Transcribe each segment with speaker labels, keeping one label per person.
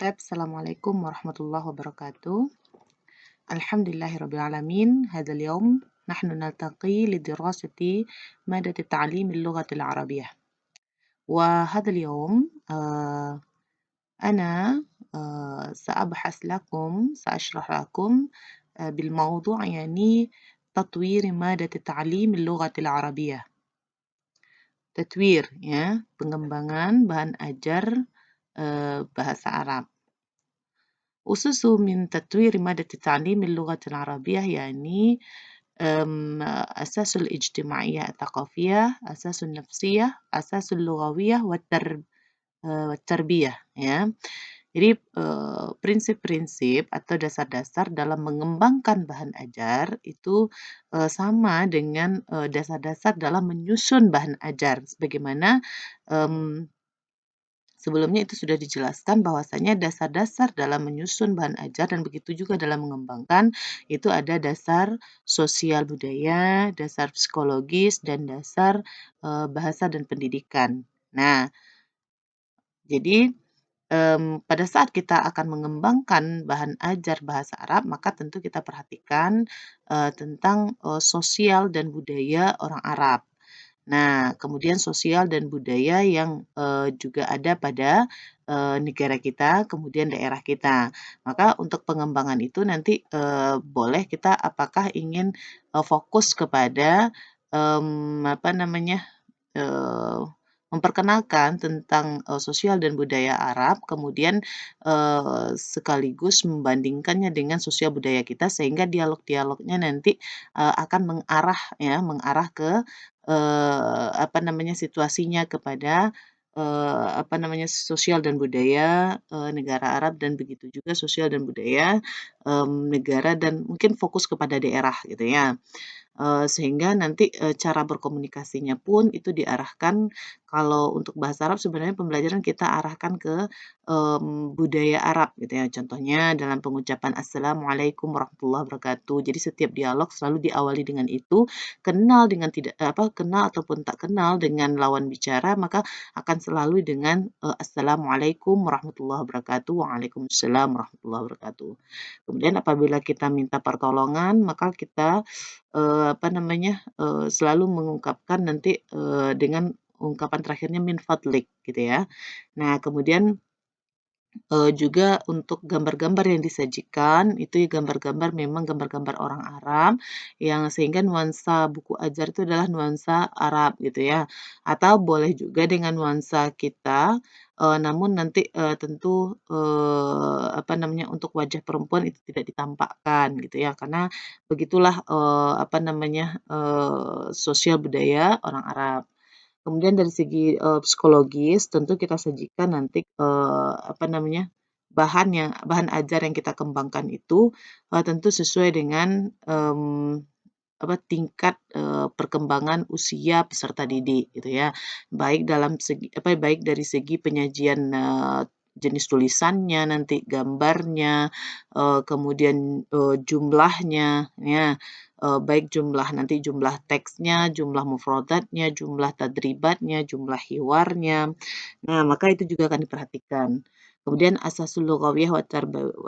Speaker 1: طيب السلام عليكم ورحمة الله وبركاته. الحمد لله رب العالمين. هذا اليوم نحن نلتقي لدراسة مادة تعليم اللغة العربية. وهذا اليوم أنا سأشرح لكم بالموضوع يعني تطوير مادة تعليم اللغة العربية. Tatwir ya, pengembangan bahan ajar bahasa Arab. أسس من تطوير مادة تعليم اللغة العربية يعني أساس الاجتماعية الثقافية، أساس النفسية، أساس اللغوية والتربية ya. Jadi prinsip-prinsip atau dasar-dasar dalam mengembangkan bahan ajar itu sama dengan dasar-dasar dalam menyusun bahan ajar. Sebagaimana sebelumnya itu sudah dijelaskan bahwasanya dasar-dasar dalam menyusun bahan ajar dan begitu juga dalam mengembangkan itu ada dasar sosial budaya, dasar psikologis, dan dasar bahasa dan pendidikan. Nah, jadi pada saat kita akan mengembangkan bahan ajar bahasa Arab, maka tentu kita perhatikan tentang sosial dan budaya orang Arab. Nah, kemudian sosial dan budaya yang juga ada pada negara kita, kemudian daerah kita. Maka untuk pengembangan itu nanti boleh kita apakah ingin fokus kepada apa namanya memperkenalkan tentang sosial dan budaya Arab, kemudian sekaligus membandingkannya dengan sosial budaya kita sehingga dialog-dialognya nanti akan mengarah ke apa namanya situasinya kepada apa namanya sosial dan budaya negara Arab dan begitu juga sosial dan budaya negara dan mungkin fokus kepada daerah gitu ya. Sehingga nanti cara berkomunikasinya pun itu diarahkan kalau untuk bahasa Arab sebenarnya pembelajaran kita arahkan ke budaya Arab gitu ya. Contohnya dalam pengucapan Assalamualaikum warahmatullahi wabarakatuh. Jadi setiap dialog selalu diawali dengan itu, kenal ataupun tak kenal dengan lawan bicara maka akan selalu dengan Assalamualaikum warahmatullahi wabarakatuh. Waalaikumsalam warahmatullahi wabarakatuh. Kemudian apabila kita minta pertolongan maka kita selalu mengungkapkan nanti dengan ungkapan terakhirnya min fadlik gitu ya. Nah, kemudian juga untuk gambar-gambar yang disajikan itu gambar-gambar memang gambar-gambar orang Arab yang sehingga nuansa buku ajar itu adalah nuansa Arab gitu ya. Atau boleh juga dengan nuansa kita namun nanti tentu apa namanya untuk wajah perempuan itu tidak ditampakkan gitu ya karena begitulah sosial budaya orang Arab. Kemudian dari segi psikologis tentu kita sajikan nanti bahan ajar yang kita kembangkan itu tentu sesuai dengan tingkat perkembangan usia peserta didik gitu ya. Baik dari segi penyajian jenis tulisannya, nanti gambarnya, kemudian jumlahnya ya. Baik jumlah teksnya, jumlah mufradatnya, jumlah tadribatnya, jumlah hiwarnya. Nah, maka itu juga akan diperhatikan. Kemudian asasul lughawiyah wa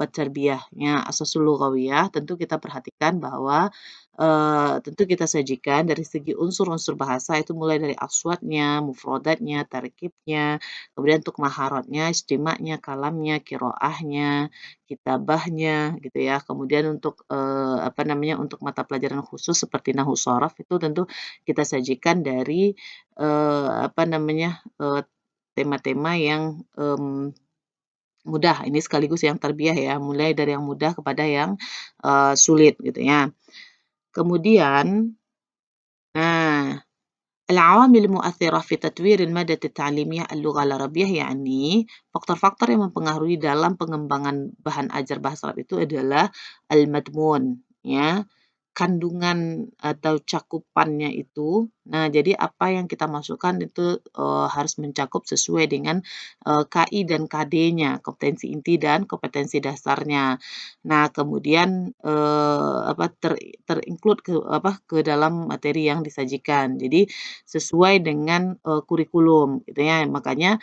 Speaker 1: tarbiyah. Ya, asasul lughawiyah tentu kita perhatikan bahwa tentu kita sajikan dari segi unsur-unsur bahasa itu mulai dari aswatnya, mufradatnya, tarkibnya, kemudian untuk maharatnya, istima'nya, kalamnya, kiroahnya, kitabahnya gitu ya. Kemudian untuk untuk mata pelajaran khusus seperti nahwu shorof itu tentu kita sajikan dari tema-tema yang mudah. Ini sekaligus yang tarbiyah ya, mulai dari yang mudah kepada yang sulit gitu ya. Kemudian, al-awamil mu'athirah fi tatwir al-madah at-ta'limiyah al-lughah al-arabiyah yakni faktor-faktor yang mempengaruhi dalam pengembangan bahan ajar bahasa Arab itu adalah al-madmun ya. Kandungan atau cakupannya itu Nah, jadi apa yang kita masukkan itu, harus mencakup sesuai dengan, KI dan KD-nya, kompetensi inti dan kompetensi dasarnya. Nah, kemudian, ter-include ke dalam materi yang disajikan. Jadi sesuai dengan, kurikulum gitu ya. Makanya,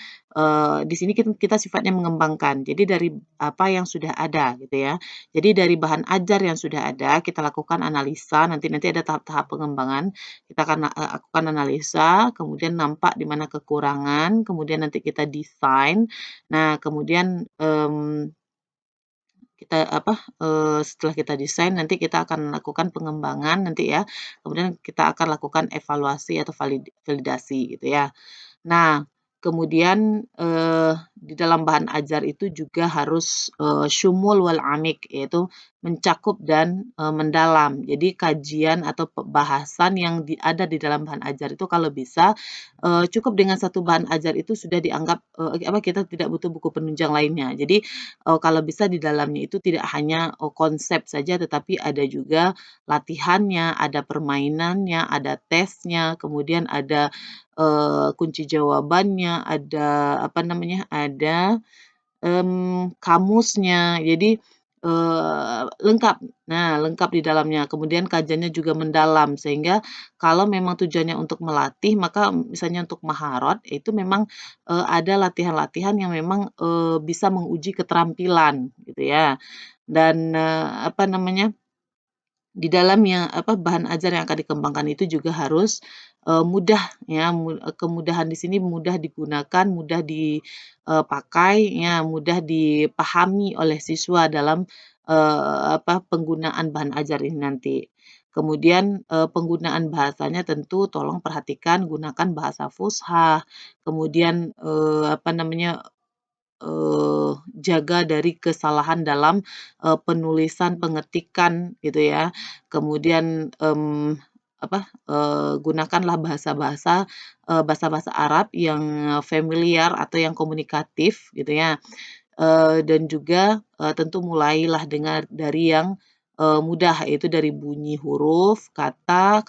Speaker 1: di sini kita sifatnya mengembangkan. Jadi dari apa yang sudah ada gitu ya. Jadi dari bahan ajar yang sudah ada kita lakukan analisa, nanti ada tahap-tahap pengembangan, kita akan lakukan analisa, kemudian nampak di mana kekurangan, kemudian nanti kita desain. Nah, kemudian, setelah kita desain nanti kita akan lakukan pengembangan nanti ya, kemudian kita akan lakukan evaluasi atau validasi gitu ya. Nah, kemudian, di dalam bahan ajar itu juga harus, syumul wal amik, yaitu mencakup dan, mendalam. Jadi kajian atau bahasan yang ada di dalam bahan ajar itu kalau bisa, cukup dengan satu bahan ajar itu sudah dianggap, kita tidak butuh buku penunjang lainnya. Jadi, kalau bisa di dalamnya itu tidak hanya, konsep saja tetapi ada juga latihannya, ada permainannya, ada tesnya, kemudian ada kunci jawabannya, kamusnya. Jadi, lengkap. Nah, lengkap di dalamnya. Kemudian kajiannya juga mendalam, sehingga kalau memang tujuannya untuk melatih, maka misalnya untuk maharot, itu memang, ada latihan-latihan yang memang, bisa menguji keterampilan, gitu ya. Dan, di dalamnya, bahan ajar yang akan dikembangkan itu juga harus, mudah ya, kemudahan di sini mudah digunakan, mudah dipakai, ya, mudah dipahami oleh siswa dalam, penggunaan bahan ajar ini nanti. Kemudian, penggunaan bahasanya tentu tolong perhatikan gunakan bahasa fusha, kemudian, jaga dari kesalahan dalam, penulisan, pengetikan gitu ya. Kemudian, gunakanlah bahasa-bahasa Arab yang familiar atau yang komunikatif gitu ya. Dan juga, tentu mulailah dengar dari yang, mudah, yaitu dari bunyi huruf, kata,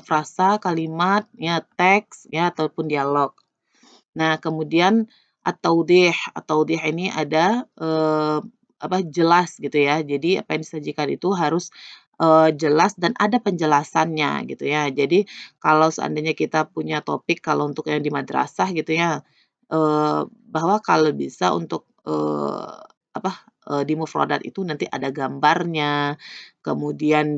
Speaker 1: frasa, kalimat, ya, teks, ya, ataupun dialog. Nah, kemudian at-taudhih ini ada, jelas gitu ya. Jadi apa yang disajikan itu harus, jelas dan ada penjelasannya gitu ya. Jadi kalau seandainya kita punya topik kalau untuk yang di madrasah gitu ya, bahwa kalau bisa untuk, di mufradat itu nanti ada gambarnya, kemudian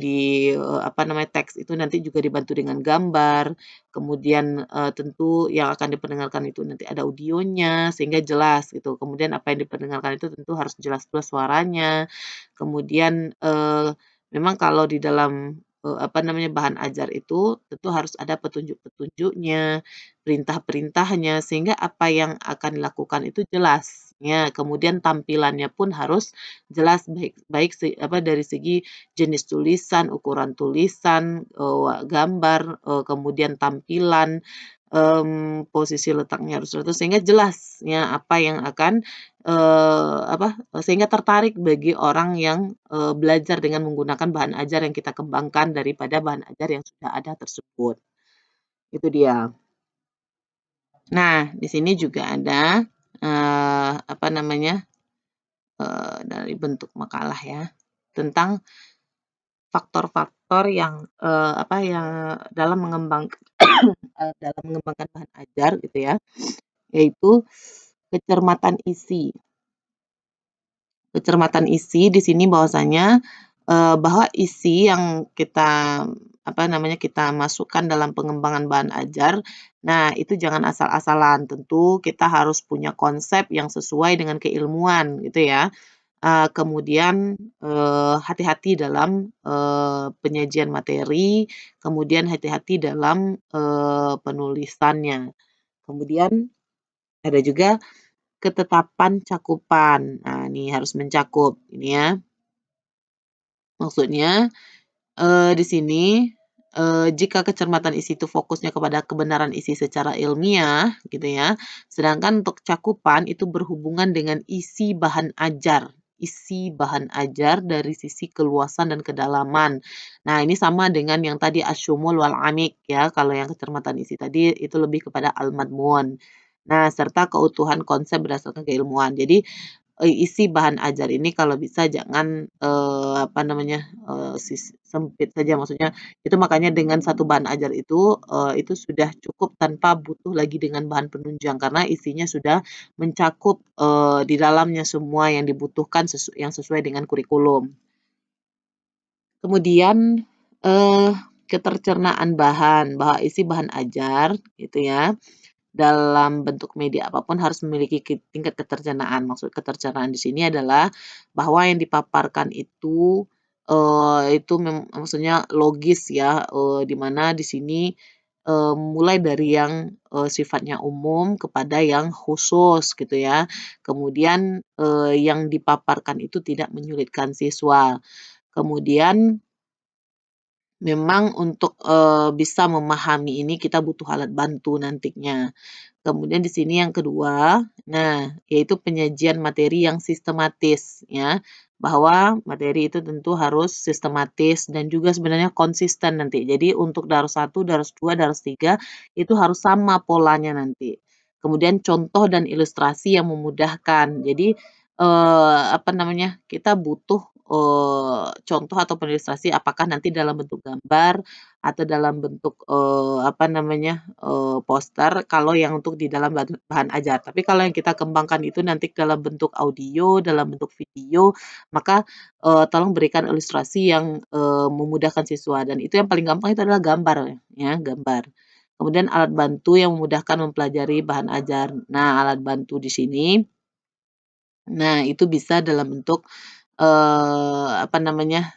Speaker 1: teks itu nanti juga dibantu dengan gambar, kemudian, tentu yang akan diperdengarkan itu nanti ada audionya sehingga jelas gitu. Kemudian apa yang diperdengarkan itu tentu harus jelas pula suaranya. Kemudian, memang kalau di dalam, bahan ajar itu tentu harus ada petunjuk-petunjuknya, perintah-perintahnya, sehingga apa yang akan dilakukan itu jelas, ya. Kemudian tampilannya pun harus jelas baik baik dari segi jenis tulisan, ukuran tulisan, gambar, kemudian tampilan, posisi letaknya harus tertentu sehingga jelas ya apa yang akan, sehingga tertarik bagi orang yang, belajar dengan menggunakan bahan ajar yang kita kembangkan daripada bahan ajar yang sudah ada tersebut. Itu dia. Nah, di sini juga ada, eee, apa namanya, dari bentuk makalah ya, tentang faktor-faktor yang, dalam mengembangkan bahan ajar gitu ya, yaitu kecermatan isi. Kecermatan isi di sini bahwasanya, bahwa isi yang kita masukkan dalam pengembangan bahan ajar, nah itu jangan asal-asalan, tentu kita harus punya konsep yang sesuai dengan keilmuan gitu ya. Kemudian, hati-hati dalam, penyajian materi, kemudian hati-hati dalam, penulisannya. Kemudian ada juga ketetapan cakupan. Nah, ini harus mencakup ini ya. Maksudnya, di sini, jika kecermatan isi itu fokusnya kepada kebenaran isi secara ilmiah gitu ya, sedangkan untuk cakupan itu berhubungan dengan isi bahan ajar. isi bahan ajar dari sisi keluasan dan kedalaman. Nah, ini sama dengan yang tadi asyumul wal amik ya, kalau yang kecermatan isi tadi itu lebih kepada al-madmun. Nah, serta keutuhan konsep berdasarkan keilmuan. Jadi isi bahan ajar ini kalau bisa jangan, apa namanya, sempit saja, maksudnya itu makanya dengan satu bahan ajar itu sudah cukup tanpa butuh lagi dengan bahan penunjang, karena isinya sudah mencakup, di dalamnya semua yang dibutuhkan yang sesuai dengan kurikulum. Kemudian, eee, ketercernaan bahan, bahwa isi bahan ajar gitu ya, dalam bentuk media apapun harus memiliki tingkat ketercernaan. Maksud ketercernaan di sini adalah bahwa yang dipaparkan itu maksudnya logis ya, di mana di sini, mulai dari yang, sifatnya umum kepada yang khusus gitu ya. Kemudian, yang dipaparkan itu tidak menyulitkan siswa. Kemudian memang untuk, bisa memahami ini kita butuh alat bantu nantinya. Kemudian di sini yang kedua, nah, yaitu penyajian materi yang sistematis ya, bahwa materi itu tentu harus sistematis dan juga sebenarnya konsisten nanti. Jadi untuk Daros 1, Daros 2, Daros 3 itu harus sama polanya nanti. Kemudian contoh dan ilustrasi yang memudahkan. Jadi, apa namanya, kita butuh, contoh atau ilustrasi apakah nanti dalam bentuk gambar atau dalam bentuk, apa namanya, poster kalau yang untuk di dalam bahan ajar. Tapi kalau yang kita kembangkan itu nanti dalam bentuk audio, dalam bentuk video, maka, tolong berikan ilustrasi yang, memudahkan siswa dan itu yang paling gampang itu adalah gambar ya, gambar. Kemudian alat bantu yang memudahkan mempelajari bahan ajar. Nah, alat bantu di sini, nah itu bisa dalam bentuk apa namanya,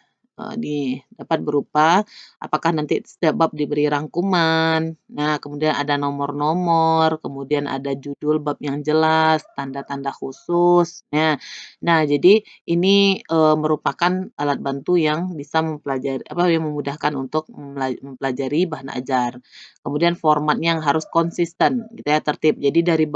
Speaker 1: dapat berupa apakah nanti setiap bab diberi rangkuman, nah kemudian ada nomor-nomor, kemudian ada judul bab yang jelas, tanda-tanda khusus. Nah jadi ini, merupakan alat bantu yang bisa mempelajari apa, yang memudahkan untuk mempelajari bahan ajar. Kemudian formatnya yang harus konsisten gitu ya, tertib. Jadi dari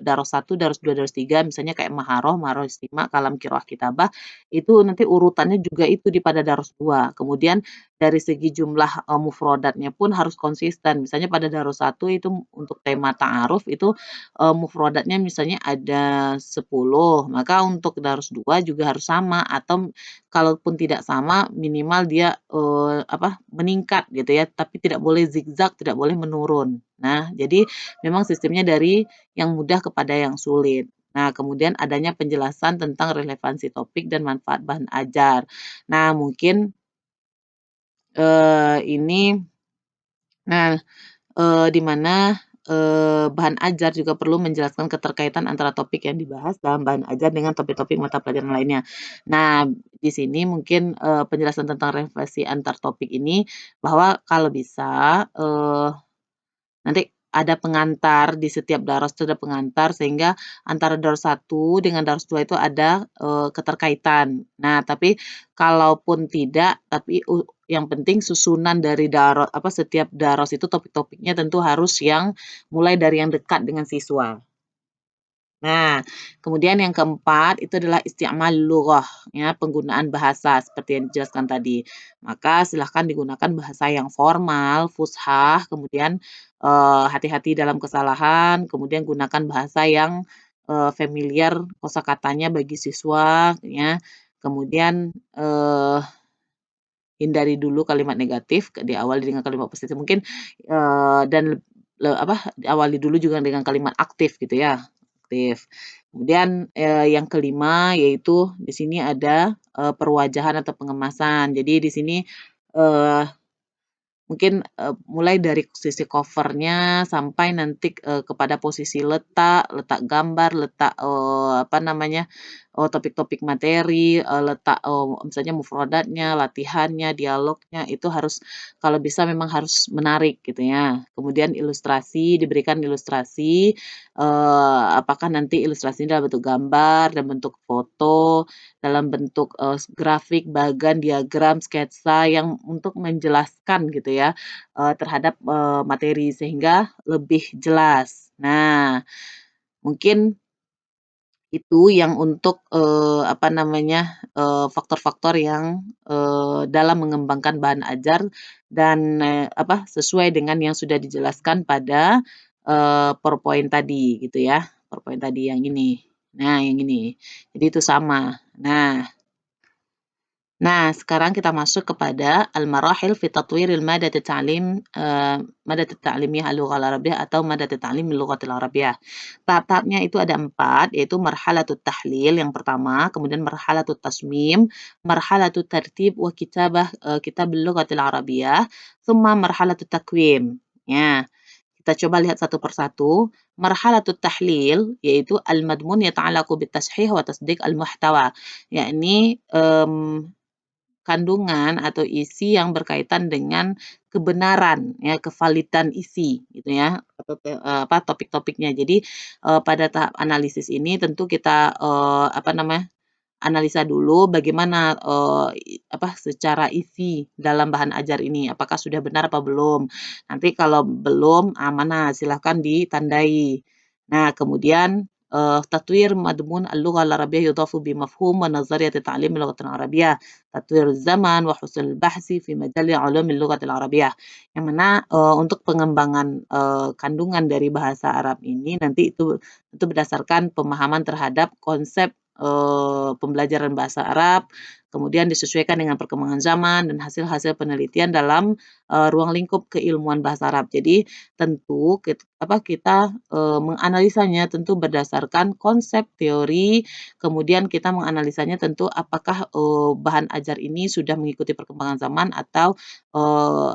Speaker 1: daros 1, daros 2, daros 3 misalnya kayak maharoh, maharoh istimewa, kalam, qiraah, kitabah, itu nanti urutannya juga itu di pada daros 2. Kemudian dari segi jumlah, mufrodatnya pun harus konsisten. Misalnya pada daros 1 itu untuk tema ta'aruf itu, mufrodatnya misalnya ada 10, maka untuk daros 2 juga harus sama atau kalaupun tidak sama minimal dia, apa, meningkat gitu ya, tapi tidak boleh zigzag, tidak boleh menurun. Nah, jadi memang sistemnya dari yang mudah kepada yang sulit. Nah, kemudian adanya penjelasan tentang relevansi topik dan manfaat bahan ajar. Nah, mungkin, ini nah, di mana, bahan ajar juga perlu menjelaskan keterkaitan antara topik yang dibahas dalam bahan ajar dengan topik-topik mata pelajaran lainnya. Nah, di sini mungkin, penjelasan tentang relevansi antar topik ini bahwa kalau bisa, nanti ada pengantar di setiap daros itu ada pengantar sehingga antara daros 1 dengan daros 2 itu ada, keterkaitan. Nah, tapi kalaupun tidak, tapi yang penting susunan dari apa, setiap daros itu topik-topiknya tentu harus yang mulai dari yang dekat dengan siswa. Nah, kemudian yang keempat itu adalah isti'mal lughah, ya, penggunaan bahasa seperti yang dijelaskan tadi. Maka silahkan digunakan bahasa yang formal, fushah, kemudian, hati-hati dalam kesalahan, kemudian gunakan bahasa yang, familiar kosakatanya bagi siswa, ya. Kemudian, hindari dulu kalimat negatif, diawali dengan kalimat positif mungkin, dan apa, diawali dulu juga dengan kalimat aktif gitu ya, aktif. Kemudian, yang kelima yaitu di sini ada, perwajahan atau pengemasan. Jadi di sini, eee mungkin, mulai dari sisi cover-nya sampai nanti, kepada posisi letak gambar, letak, apa namanya, topik-topik materi, letak, misalnya mufradatnya, latihannya, dialognya, itu harus kalau bisa memang harus menarik gitu ya. Kemudian ilustrasi, diberikan ilustrasi, apakah nanti ilustrasinya dalam bentuk gambar, dalam bentuk foto, dalam bentuk, grafik, bagan, diagram, sketsa yang untuk menjelaskan gitu ya, terhadap, materi sehingga lebih jelas. Nah, mungkin Itu yang untuk, apa namanya, faktor-faktor yang, dalam mengembangkan bahan ajar dan, apa, sesuai dengan yang sudah dijelaskan pada, PowerPoint tadi gitu ya, PowerPoint tadi yang ini. Nah yang ini, jadi itu sama. Nah, sekarang kita masuk kepada al-marahil fi tatwiril madat at-ta'lim, madat at-ta'limiyah al-lughah al-arabiyyah atau madat at-ta'lim al-lughatil arabiyyah. Tahap-tahapnya itu ada 4, yaitu marhalatut tahlil yang pertama, kemudian marhalatut tasmim, marhalatut tartib wa kitabah, kitab al-lughatil arabiyyah, thumma marhalatut takwim. Ya, kita coba lihat satu persatu. Marhalatut tahlil yaitu al-madmun yata'allaqu bit-tashih wa tasdiq al-muhtawa, yakni, kandungan atau isi yang berkaitan dengan kebenaran ya, kevalidan isi gitu ya, atau apa, topik-topiknya. Jadi, pada tahap analisis ini tentu kita, apa namanya, analisa dulu bagaimana, apa, secara isi dalam bahan ajar ini, apakah sudah benar apa belum. Nanti kalau belum, mana silahkan ditandai. Nah kemudian, tatwir madmun al-lugha al-arabiyyah yudafu bimafhum wa nazariyat ta'lim al-lughah al-arabiyyah, tatwir zaman wa husnul bahsi fi majal ulum al-lughah al-arabiyyah. Yang mana, untuk pengembangan, kandungan dari bahasa Arab ini nanti itu berdasarkan pemahaman terhadap konsep pembelajaran bahasa Arab, kemudian disesuaikan dengan perkembangan zaman dan hasil-hasil penelitian dalam, ruang lingkup keilmuan bahasa Arab. Jadi tentu apa, kita, menganalisanya tentu berdasarkan konsep teori, kemudian kita menganalisanya tentu apakah, bahan ajar ini sudah mengikuti perkembangan zaman atau,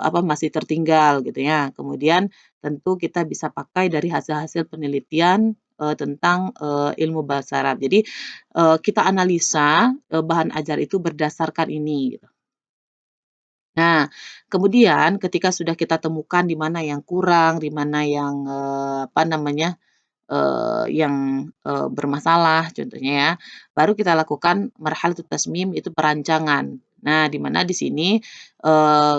Speaker 1: apa, masih tertinggal gitu ya. Kemudian tentu kita bisa pakai dari hasil-hasil penelitian, tentang, ilmu bahasa Arab. Jadi, kita analisa, bahan ajar itu berdasarkan ini, gitu. Nah, kemudian ketika sudah kita temukan di mana yang kurang, di mana yang, apa namanya, yang, bermasalah contohnya ya, baru kita lakukan marhalatut tasmim itu perancangan. Nah, di mana di sini,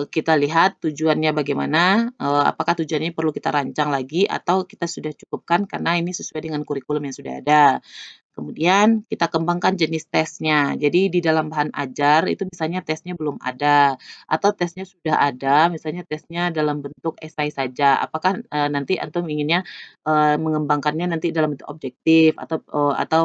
Speaker 1: kita lihat tujuannya bagaimana, apakah tujuannya perlu kita rancang lagi atau kita sudah cukupkan karena ini sesuai dengan kurikulum yang sudah ada. Kemudian kita kembangkan jenis tesnya. Jadi di dalam bahan ajar itu misalnya tesnya belum ada, atau tesnya sudah ada, misalnya tesnya dalam bentuk esai saja. Apakah, nanti antum inginnya, mengembangkannya nanti dalam bentuk objektif atau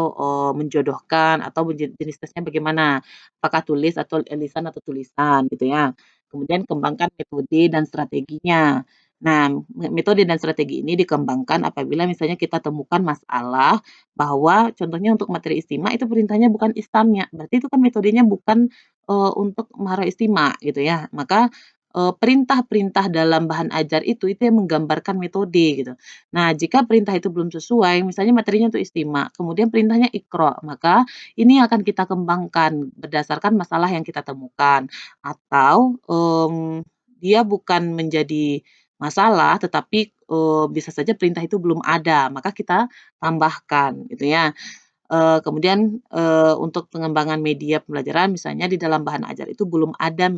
Speaker 1: menjodohkan atau jenis tesnya bagaimana? Apakah tulis atau lisan atau tulisan gitu ya. Kemudian kembangkan metode dan strateginya. Nah, metode dan strategi ini dikembangkan apabila misalnya kita temukan masalah bahwa contohnya untuk materi istima itu perintahnya bukan istamnya, berarti itu kan metodenya bukan, untuk mahara istima gitu ya. Maka, perintah-perintah dalam bahan ajar itu yang menggambarkan metode gitu. Nah jika perintah itu belum sesuai, misalnya materinya untuk istima, kemudian perintahnya iqra, maka ini akan kita kembangkan berdasarkan masalah yang kita temukan. Atau, dia bukan menjadi masalah, tetapi, bisa saja perintah itu belum ada, maka kita tambahkan gitu ya. Kemudian, untuk pengembangan media pembelajaran misalnya di dalam bahan ajar itu belum ada,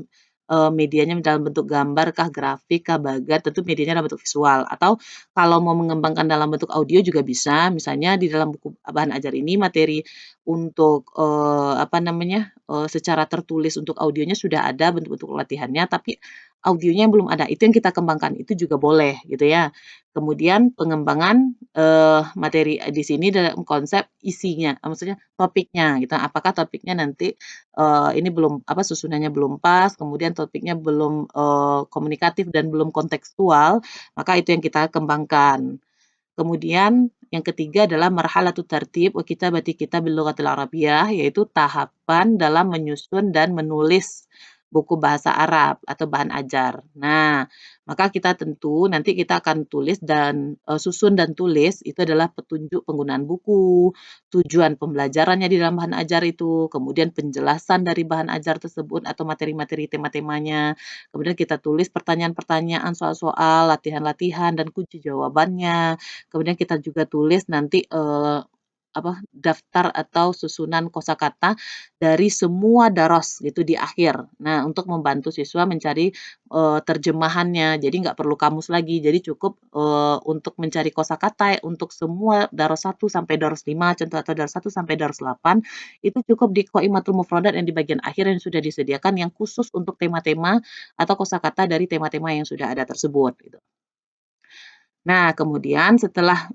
Speaker 1: medianya dalam bentuk gambar kah, grafik kah, bagan, tentu medianya dalam bentuk visual. Atau kalau mau mengembangkan dalam bentuk audio juga bisa, misalnya di dalam buku bahan ajar ini materi untuk, apa namanya, secara tertulis untuk audionya sudah ada bentuk-bentuk latihannya, tapi audionya yang belum ada, itu yang kita kembangkan, itu juga boleh gitu ya. Kemudian pengembangan, materi di sini dalam konsep isinya, maksudnya topiknya gitu. Apakah topiknya nanti, ini belum apa, susunannya belum pas, kemudian topiknya belum, komunikatif dan belum kontekstual, maka itu yang kita kembangkan. Kemudian yang ketiga adalah marhalatut tartib wa kitabati kitabil lughatil arabiyyah, yaitu tahapan dalam menyusun dan menulis buku bahasa Arab atau bahan ajar. Nah, maka kita tentu nanti kita akan tulis dan, susun dan tulis itu adalah petunjuk penggunaan buku, tujuan pembelajarannya di dalam bahan ajar itu, kemudian penjelasan dari bahan ajar tersebut atau materi-materi tema-temanya, kemudian kita tulis pertanyaan-pertanyaan, soal-soal, latihan-latihan, dan kunci jawabannya. Kemudian kita juga tulis nanti, daftar atau susunan kosakata dari semua daros gitu di akhir. Nah, untuk membantu siswa mencari, terjemahannya. Jadi nggak perlu kamus lagi. Jadi cukup, untuk mencari kosakata untuk semua daros 1 sampai daros 5 contoh atau daros 1 sampai daros 8 itu cukup di Qaimatul Mufradat yang di bagian akhir yang sudah disediakan yang khusus untuk tema-tema atau kosakata dari tema-tema yang sudah ada tersebut gitu. Nah, kemudian setelah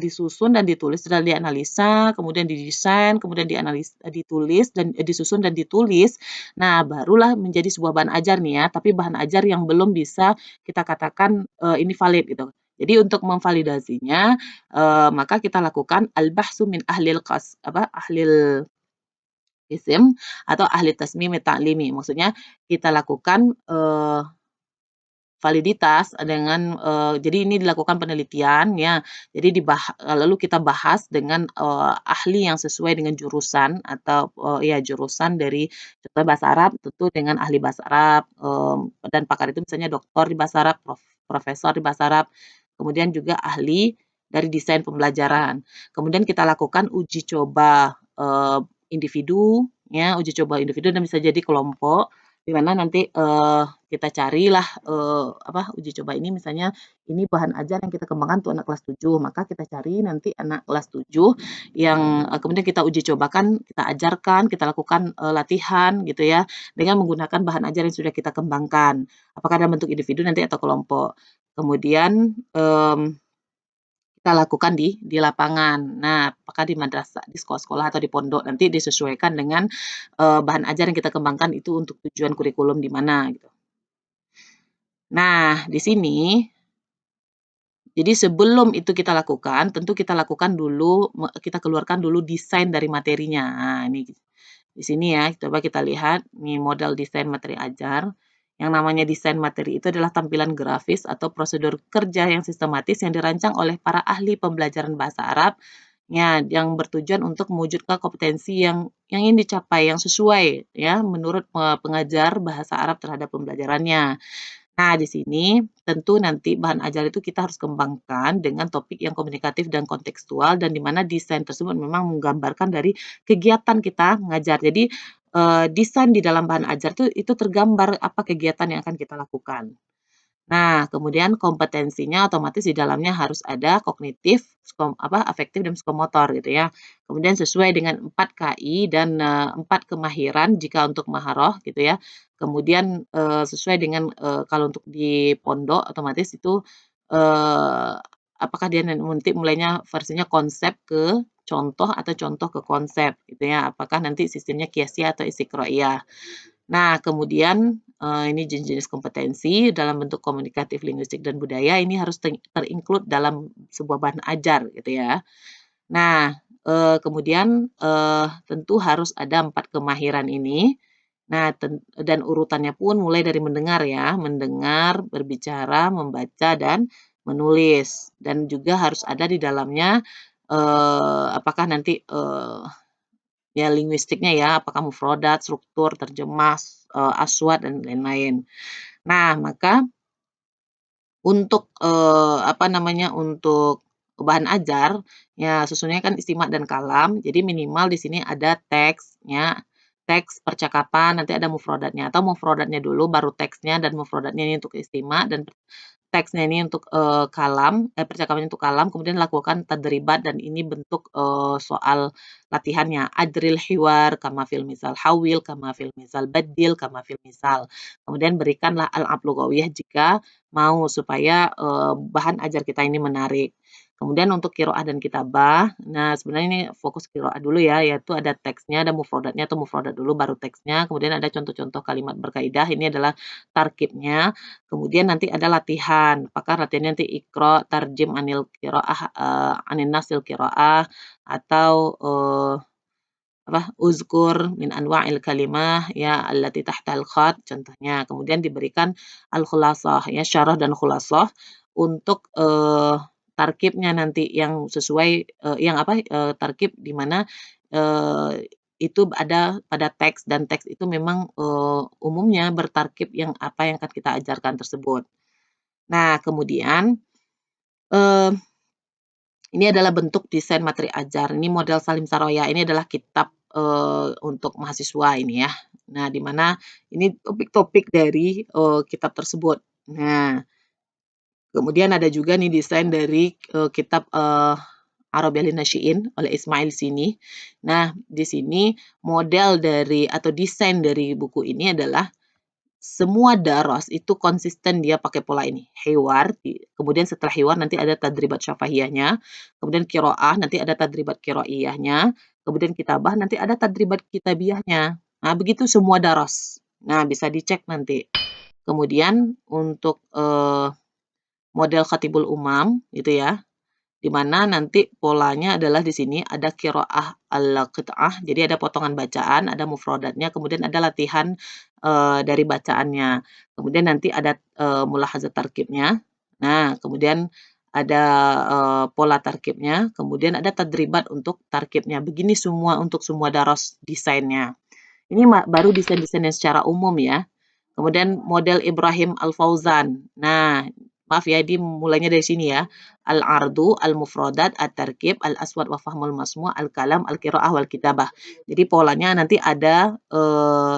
Speaker 1: disusun dan ditulis, setelah dianalisa, kemudian didesain, kemudian ditulis dan disusun dan ditulis. Nah, barulah menjadi sebuah bahan ajar nih ya, tapi bahan ajar yang belum bisa kita katakan, ini valid gitu. Jadi untuk memvalidasinya, maka kita lakukan al-bahsu min ahlil isim atau ahli tasmim ta'limi. Maksudnya kita lakukan, validitas dengan, jadi ini dilakukan penelitian ya, jadi lalu kita bahas dengan, ahli yang sesuai dengan jurusan atau, ya jurusan dari contohnya bahasa Arab tentu dengan ahli bahasa Arab, dan pakar itu misalnya doktor di bahasa Arab, profesor di bahasa Arab, kemudian juga ahli dari desain pembelajaran. Kemudian kita lakukan uji coba, individu ya, uji coba individu dan bisa jadi kelompok, di mana nanti, kita carilah, uji coba ini misalnya ini bahan ajar yang kita kembangkan untuk anak kelas 7 maka kita cari nanti anak kelas 7 yang, kemudian kita uji cobakan, kita ajarkan, kita lakukan, latihan gitu ya, dengan menggunakan bahan ajar yang sudah kita kembangkan. Apakah dalam bentuk individu nanti atau kelompok. Kemudian, kita lakukan di lapangan. Nah, apakah di madrasah, di sekolah-sekolah atau di pondok nanti disesuaikan dengan, bahan ajar yang kita kembangkan itu untuk tujuan kurikulum di mana gitu. Nah, di sini jadi sebelum itu kita lakukan, tentu kita lakukan dulu kita keluarkan dulu desain dari materinya. Nah, ini di sini ya, coba kita lihat nih model desain materi ajar. Yang namanya desain materi itu adalah tampilan grafis atau prosedur kerja yang sistematis yang dirancang oleh para ahli pembelajaran bahasa Arab ya, yang bertujuan untuk mewujudkan kompetensi yang ingin dicapai, yang sesuai ya menurut pengajar bahasa Arab terhadap pembelajarannya. Nah, di sini tentu nanti bahan ajar itu kita harus kembangkan dengan topik yang komunikatif dan kontekstual dan di mana desain tersebut memang menggambarkan dari kegiatan kita mengajar. Jadi, desain di dalam bahan ajar itu tergambar apa kegiatan yang akan kita lakukan. Nah, kemudian kompetensinya otomatis di dalamnya harus ada kognitif, afektif dan psikomotor gitu ya. Kemudian sesuai dengan 4 KI dan, 4 kemahiran jika untuk maharoh gitu ya. Kemudian, sesuai dengan, kalau untuk di pondok otomatis itu, eee, apakah dia nanti mulainya versinya konsep ke contoh atau contoh ke konsep gitu ya. Apakah nanti sistemnya qiyasiyah atau istiqro'iyah. Nah, kemudian, ini jenis-jenis kompetensi dalam bentuk komunikatif, linguistik, dan budaya ini harus ter-include dalam sebuah bahan ajar gitu ya. Nah, kemudian, tentu harus ada 4 kemahiran ini. Nah, dan urutannya pun mulai dari mendengar ya, mendengar, berbicara, membaca, dan menulis. Dan juga harus ada di dalamnya, apakah nanti, ya linguistiknya ya, apakah mufrodat, struktur, terjemah, aswat dan lain-lain. Nah, maka untuk, untuk bahan ajar, ya susunnya kan istimak dan kalam, jadi minimal di sini ada teksnya, teks percakapan, nanti ada mufrodatnya atau mufrodatnya dulu baru teksnya dan mufrodatnya ini untuk istimak dan teksnya ini untuk, percakapan untuk kalam, kemudian lakukan tadribat dan ini bentuk, soal latihannya. Adril hiwar kama fil misal, hawil kama fil misal, badil kama fil misal. Kemudian berikanlah al-'ab lughawiyah jika mau supaya, bahan ajar kita ini menarik. Kemudian untuk qiraah dan kitabah, nah sebenarnya ini fokus qiraah dulu ya, yaitu ada teksnya, ada mufradatnya atau mufradat dulu baru teksnya, kemudian ada contoh-contoh kalimat berkaidah, ini adalah tarkibnya. Kemudian nanti ada latihan, apakah latihannya nanti ikro, tarjim anil qiraah, anin nasil qiraah atau, uzkur min anwa'il kalimah ya allati tahtal khat contohnya. Kemudian diberikan al-khulasah ya, syarah dan khulasah untuk, tarkibnya nanti yang sesuai, tarkib di mana, itu ada pada teks dan teks itu memang, umumnya bertarkib yang apa yang akan kita ajarkan tersebut. Nah kemudian, eee Ini adalah bentuk desain materi ajar. Ini model Salim Saroya. Ini adalah kitab untuk mahasiswa ini ya. Nah, di mana ini topik-topik dari kitab tersebut. Nah, kemudian ada juga nih desain dari kitab Arabiah Nasyiin oleh Ismail Sini. Nah, di sini model dari atau desain dari buku ini adalah semua daros itu konsisten dia pakai pola ini. Hiwar, kemudian setelah hiwar nanti ada tadribat syafahiyahnya, kemudian kiroah nanti ada tadribat kiroiyahnya, kemudian kitabah nanti ada tadribat kitabiyahnya. Nah, begitu semua daros. Nah, bisa dicek nanti. Kemudian untuk model khatibul umam gitu ya, di mana nanti polanya adalah di sini ada qiraah al-qit'ah, jadi ada potongan bacaan, ada mufradatnya, kemudian ada latihan dari bacaannya. Kemudian nanti ada mulahazat tarkibnya. Nah, kemudian ada pola tarkibnya, kemudian ada tadribat untuk tarkibnya. Begini semua untuk semua daros desainnya. Ini baru desain-desain yang secara umum ya. Kemudian model Ibrahim Al-Fauzan. Nah, maaf ya, ini mulainya dari sini ya. Al-ardu, al-mufradat, at-tarkib, al-aswad wa fahmul masmu', al-kalam, al-qiraah wal kitabah. Jadi polanya nanti ada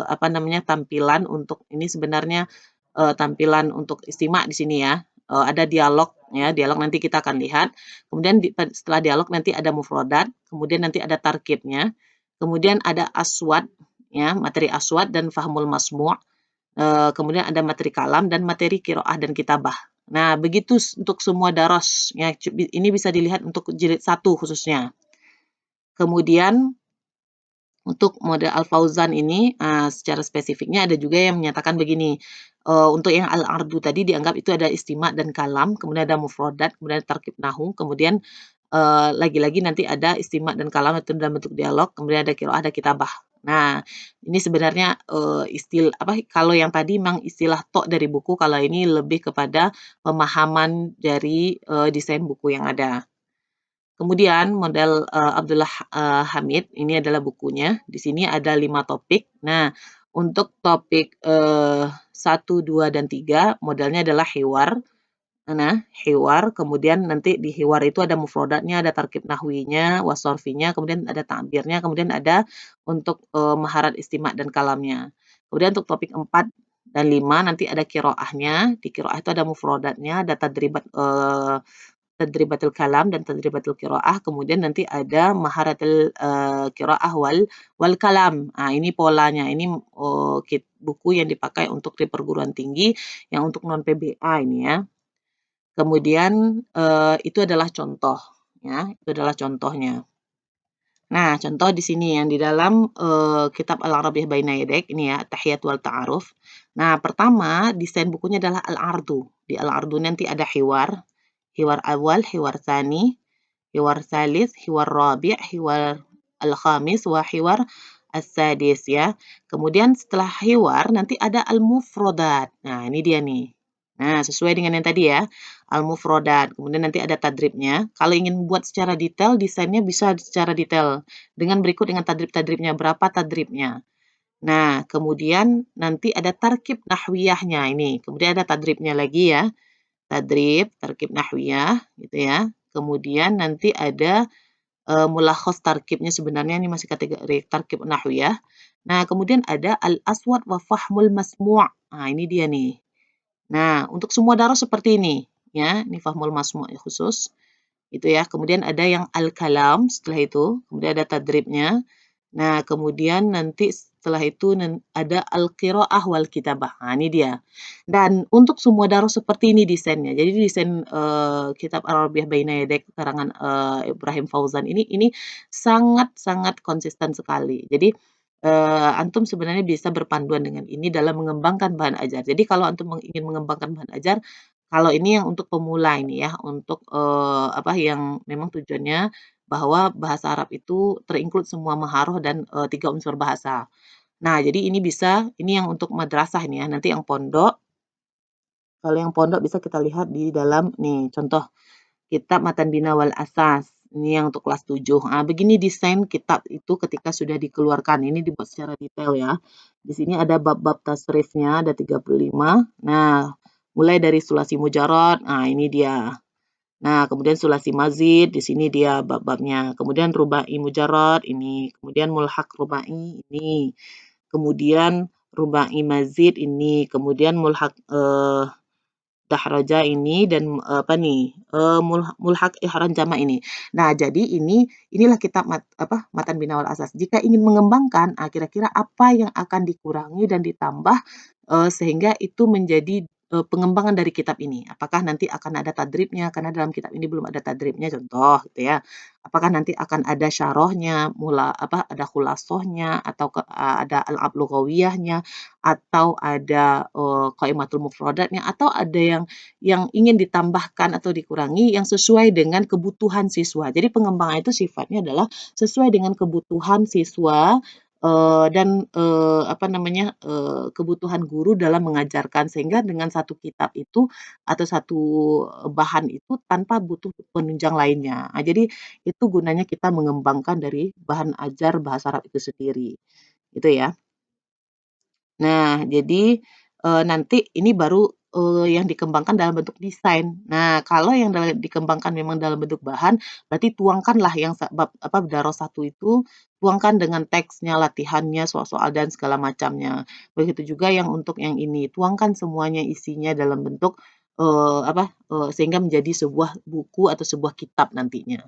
Speaker 1: apa namanya tampilan untuk ini sebenarnya tampilan untuk istimak di sini ya. Ada dialog ya, dialog nanti kita akan lihat. Kemudian setelah dialog nanti ada mufradat, kemudian nanti ada tarkibnya, kemudian ada aswad ya, materi aswad dan fahmul masmu'. Kemudian ada materi kalam dan materi qiraah dan kitabah. Nah, begitu untuk semua daros ya, ini bisa dilihat untuk jilid 1 khususnya. Kemudian untuk model Al-Fauzan ini secara spesifiknya ada juga yang menyatakan begini, untuk yang Al-Ardu tadi dianggap itu ada istimak dan kalam, kemudian ada mufradat, kemudian ada tarkib nahu, kemudian lagi-lagi nanti ada istimak dan kalam itu dalam bentuk dialog, kemudian ada qiraah, ada kitabah. Nah, ini sebenarnya kalau yang tadi memang istilah tok dari buku, kalau ini lebih kepada pemahaman dari desain buku yang ada. Kemudian model Abdullah Hamid, ini adalah bukunya. Di sini ada 5 topik. Nah, untuk topik 1, 2, dan 3 modelnya adalah hiwar. Nah, hiwar, kemudian nanti di hiwar itu ada mufradatnya, ada tarkib nahwinya, wasorfinya, kemudian ada ta'birnya, kemudian ada untuk maharat istimak dan kalamnya. Kemudian untuk topik 4 dan 5 nanti ada kiroahnya. Di kiroah itu ada mufradatnya, ada tadribatul kalam dan tadribatul qiraah, kemudian nanti ada maharatul qiraah wal kalam. Ini polanya. Ini buku yang dipakai untuk di perguruan tinggi yang untuk non PBA ini ya. Kemudian itu adalah contoh ya, itu adalah contohnya. Nah, contoh di sini yang di dalam kitab Al-Arabiyyah Baina Yadak ini ya, Tahiyat wal Ta'aruf. Nah, pertama desain bukunya adalah Al-Ardu. Di Al-Ardu nanti ada hiwar, hiwar awal, hiwar tsani, hiwar salis, hiwar rabi', hiwar al-khamis, wa hiwar as-sadis ya. Kemudian setelah hiwar nanti ada al-mufradat. Nah, ini dia nih. Nah, sesuai dengan yang tadi ya, al-mufradat. Kemudian nanti ada tadribnya. Kalau ingin buat secara detail, desainnya bisa secara detail. Dengan berikut dengan tadrib-tadribnya, berapa tadribnya. Nah, kemudian nanti ada tarkib nahwiyahnya ini. Kemudian ada tadribnya lagi ya. Tadrib, tarkib nahwiyah gitu ya. Kemudian nanti ada mulakhas tarkibnya sebenarnya ini masih kategori tarkib nahwiyah. Nah, kemudian ada al-aswad wa fahmul masmu'. Nah, ini dia nih. Nah, untuk semua daros seperti ini ya. Ini fahmul masmu' khusus itu ya. Kemudian ada yang al-kalam setelah itu, kemudian ada tadribnya. Nah, kemudian nanti setelah itu ada al-qiraah wal kitabah. Nah, ini dia. Dan untuk semua daros seperti ini desainnya. Jadi desain kitab Al-Arabiyyah Baina Yadak karangan Ibrahim Fauzan ini sangat-sangat konsisten sekali. Jadi antum sebenarnya bisa berpanduan dengan ini dalam mengembangkan bahan ajar. Jadi kalau antum ingin mengembangkan bahan ajar, kalau ini yang untuk pemula ini ya, untuk yang memang tujuannya bahwa bahasa Arab itu ter-include semua maharoh dan 3 unsur bahasa. Nah, jadi ini yang untuk madrasah ini ya, nanti yang pondok, kalau yang pondok bisa kita lihat di dalam nih, contoh kitab Matan Bina wal Asas. Ini yang untuk kelas 7. Begini desain kitab itu ketika sudah dikeluarkan. Ini dibuat secara detail ya. Di sini ada bab-bab tasrifnya, ada 35. Nah, mulai dari sulasi mujarad. Nah, ini dia. Nah, kemudian sulasi mazid, di sini dia bab-babnya. Kemudian rubai mujarrad ini, kemudian mulhaq rubai ini, kemudian rubai mazid ini, kemudian mulhaq dahraja ini dan apa nih, mulhaq ihram jama' ini. Nah, jadi inilah kitab Matan Bina wal Asas. Jika ingin mengembangkan, kira-kira apa yang akan dikurangi dan ditambah, sehingga itu menjadi, pengembangan dari kitab ini. Apakah nanti akan ada tadribnya, karena dalam kitab ini belum ada tadribnya, contoh gitu ya. Apakah nanti akan ada syarahnya, ada khulasohnya, atau ada al-'ab lughawiyahnya, atau ada, qaimatul mufradatnya, atau ada yang ingin ditambahkan atau dikurangi yang sesuai dengan kebutuhan siswa. Jadi pengembangan itu sifatnya adalah sesuai dengan kebutuhan siswa, dan, kebutuhan guru dalam mengajarkan. Sehingga dengan satu kitab itu atau satu bahan itu tanpa butuh penunjang lainnya. Jadi itu gunanya kita mengembangkan dari bahan ajar bahasa Arab itu sendiri, gitu ya. Nah, jadi, nanti ini baru, yang dikembangkan dalam bentuk desain. Nah, kalau yang dikembangkan memang dalam bentuk bahan, berarti tuangkanlah yang daroh 1 itu, tuangkan dengan teksnya, latihannya, soal-soal dan segala macamnya. Begitu juga yang untuk yang ini, tuangkan semuanya isinya dalam bentuk, sehingga menjadi sebuah buku atau sebuah kitab nantinya.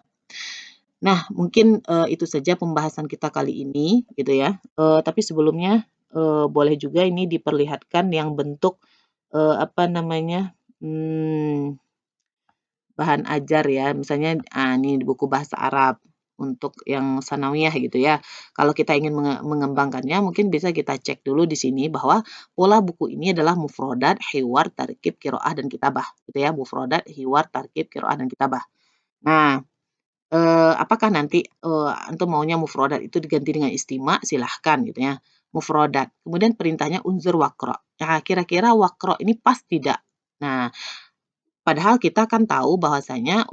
Speaker 1: Nah, mungkin, itu saja pembahasan kita kali ini, gitu ya. Tapi sebelumnya, boleh juga ini diperlihatkan yang bentuk, mmm, bahan ajar ya, misalnya, ini di buku bahasa Arab untuk yang sanawiyah gitu ya. Kalau kita ingin mengembangkannya mungkin bisa kita cek dulu di sini bahwa pola buku ini adalah mufrodat, hiwar, tarkib, qiraah, dan kitabah, gitu ya. Mufrodat, hiwar, tarkib, qiraah, dan kitabah. Nah, apakah nanti, antum maunya mufrodat itu diganti dengan istima, silahkan gitu ya, mufrodat. Kemudian perintahnya unzur waqra. Nah, kira-kira waqra ini pas tidak? Nah, padahal kita kan tahu bahwasanya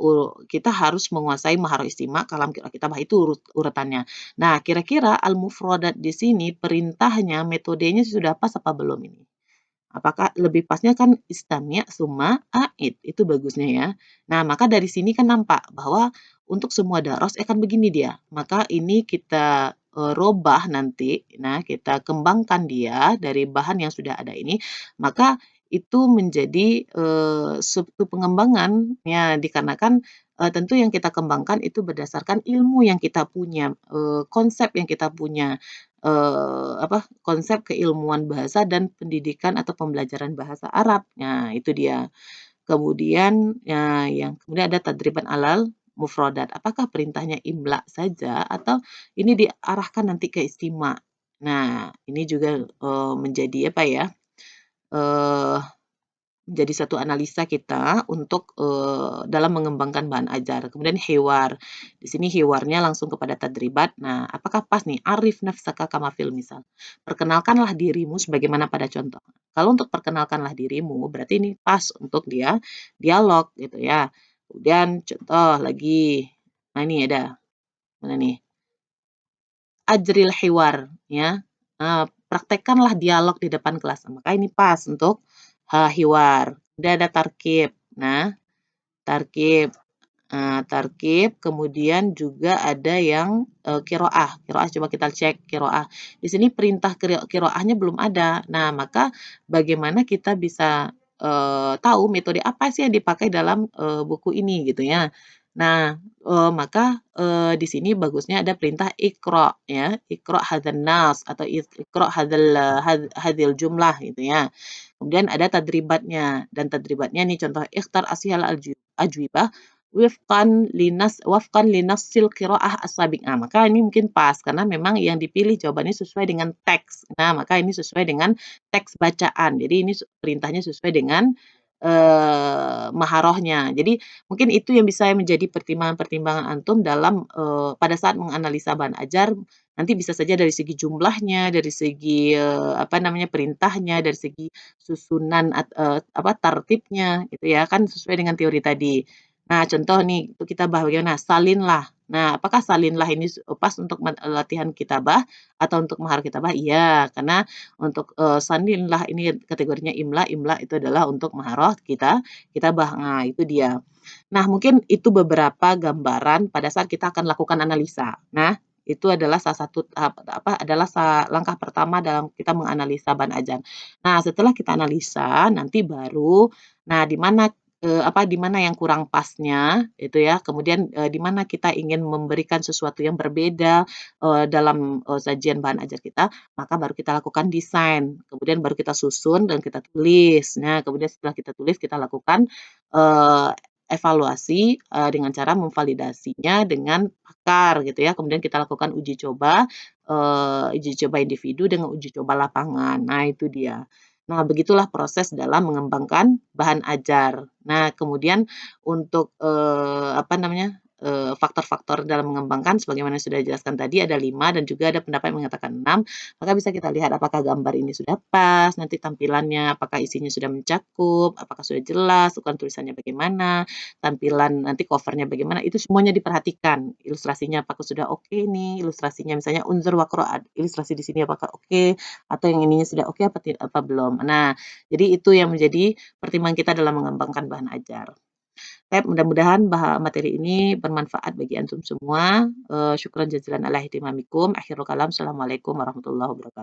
Speaker 1: kita harus menguasai maharah istima, kalam, qiraah, kitabah itu urutannya. Nah, kira-kira al-mufrodat di sini perintahnya, metodenya sudah pas apa belum ini? Apakah lebih pasnya kan istamnya summa a'id, itu bagusnya ya. Nah, maka dari sini kan nampak bahwa untuk semua daros akan begini dia. Maka ini kita, robah nanti, nah kita kembangkan dia dari bahan yang sudah ada ini, maka itu menjadi, suatu pengembangan ya dikarenakan, tentu yang kita kembangkan itu berdasarkan ilmu yang kita punya, konsep yang kita punya. Konsep keilmuan bahasa dan pendidikan atau pembelajaran bahasa Arab. Nah, itu dia. Kemudian, yang kemudian ada tadriban alal mufrodat. Apakah perintahnya imla saja atau ini diarahkan nanti ke istima? Nah, ini juga, menjadi apa ya, eee jadi satu analisa kita untuk, dalam mengembangkan bahan ajar. Kemudian hiwar, di sini hiwarnya langsung kepada tadribat. Nah, apakah pas nih, "Arif nafsaka kama fil misal." Perkenalkanlah dirimu sebagaimana pada contoh. Kalau untuk perkenalkanlah dirimu, berarti ini pas untuk dia dialog gitu ya. Kemudian contoh lagi, nah ini ada, mana nih? Ajril hiwar ya, praktekkanlah dialog di depan kelas. Maka ini pas untuk, hiwar. Kemudian ada tarkib. Nah, tarkib, tarkib, kemudian juga ada yang, qiraah. Qiraah coba kita cek qiraah. Di sini perintah qiraahnya belum ada. Nah, maka bagaimana kita bisa, tahu metode apa sih yang dipakai dalam, buku ini gitu ya. Nah, maka, di sini bagusnya ada perintah iqra ya, iqra hadzal nas atau iqra hadzal jumlah gitu ya. Kemudian ada tadribatnya, dan tadribatnya nih contoh ikhtar asihal ajwibah wafqan linassil qiraah as-sabiq. Nah, maka ini mungkin pas karena memang yang dipilih jawabannya sesuai dengan teks. Nah, maka ini sesuai dengan teks bacaan. Jadi ini perintahnya sesuai dengan, maharohnya. Jadi mungkin itu yang bisa menjadi pertimbangan-pertimbangan antum dalam, pada saat menganalisa bahan ajar, nanti bisa saja dari segi jumlahnya, dari segi, perintahnya, dari segi susunan tartibnya gitu ya, kan sesuai dengan teori tadi. Nah, contoh nih, untuk kita bahas bagaimana, salinlah. Nah, apakah salinlah ini pas untuk latihan kitabah atau untuk mahar kitabah? Iya, karena untuk, salinlah ini kategorinya imla, imla itu adalah untuk maharah kitabah. Nah, itu dia. Nah, mungkin itu beberapa gambaran pada saat kita akan lakukan analisa. Nah, itu adalah salah satu adalah langkah pertama dalam kita menganalisa bahan ajar. Nah, setelah kita analisa, nanti baru, nah di mana yang kurang pasnya itu ya, kemudian, di mana kita ingin memberikan sesuatu yang berbeda, dalam, sajian bahan ajar kita, maka baru kita lakukan desain, kemudian baru kita susun dan kita tulis. Nah, kemudian setelah kita tulis, kita lakukan, eee, evaluasi, dengan cara memvalidasinya dengan pakar gitu ya, kemudian kita lakukan uji coba individu dengan uji coba lapangan. Nah, itu dia. Nah, begitulah proses dalam mengembangkan bahan ajar. Nah, kemudian untuk, faktor-faktor dalam mengembangkan sebagaimana sudah dijelaskan tadi ada 5 dan juga ada pendapat yang mengatakan 6. Maka bisa kita lihat apakah gambar ini sudah pas, nanti tampilannya apakah isinya sudah mencakup, apakah sudah jelas, ukuran tulisannya bagaimana, tampilan nanti cover-nya bagaimana, itu semuanya diperhatikan. Ilustrasinya apakah sudah oke nih, ilustrasinya misalnya unzur wa ilustrasi di sini apakah oke, atau yang ininya sudah oke apa belum. Nah, jadi itu yang menjadi pertimbangan kita dalam mengembangkan bahan ajar. Mudah-mudahan materi ini bermanfaat bagi antum semua. Syukran jazilan ala ihtimamikum. Akhirul kalam. Assalamualaikum warahmatullahi wabarakatuh.